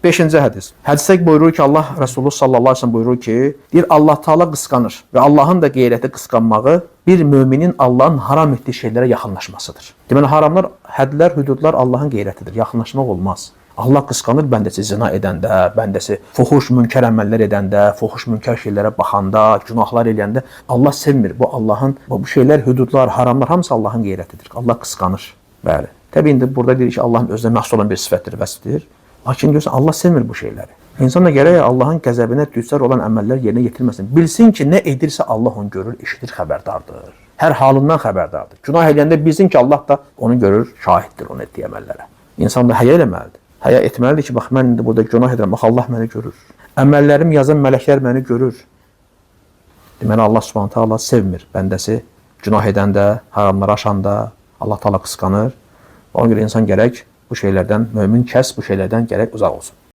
5-ci hədis. Hədisdə buyurur ki, Allah Resulü sallallahu aleyhi ve sellem buyurur ki, deyir Allah Taala qısqanır və Allahın da qeyrəti qısqanmağı bir müminin Allahın haram etdiyi şeylərə yaxınlaşmasıdır. Deməli, haramlar, hədlər, hüdudlar Allahın qeyrətidir. Yaxınlaşmaq olmaz. Allah qısqanır bəndəsi zina edəndə, bəndəsi fuhuş, münkər əməllər edəndə, fuhuş, münkər şeylərə baxanda, günahlar eləyəndə Allah sevmir. Bu Allahın, bu şeylər, hüdudlar, haramlar hamısı Allahın qeyrətidir. Allah qısqanır. Bəli. Təbii indi burada deyir ki, Allahın özünə məxsus olan bir sifətdir, vəsifdir. Lakin görürsən, Allah sevmir bu şeyləri. İnsan da gərək Allahın qəzəbinə düçar olan əməllər yerinə yetirməsin. Bilsin ki, nə edirsə Allah onu görür, eşidir, xəbərdardır. Hər halından xəbərdardır. Günah eləyəndə bilsin ki, Allah da onu görür, şahiddir onu etdiyi əməllərə. İnsan da həya eləməlidir. Həya etməlidir ki, bax, mən indi burada günah edirəm, bax, Allah məni görür. Əməllərim yazan mələklər məni görür. Deməli, Allah Subhanahu taala sevmir bəndəsi günah edəndə, haramları aşanda, Allah Taala qısqanır. Ona görə insan gərək bu şeylərdən, mömin kəs bu şeylərdən gərək uzaq olsun.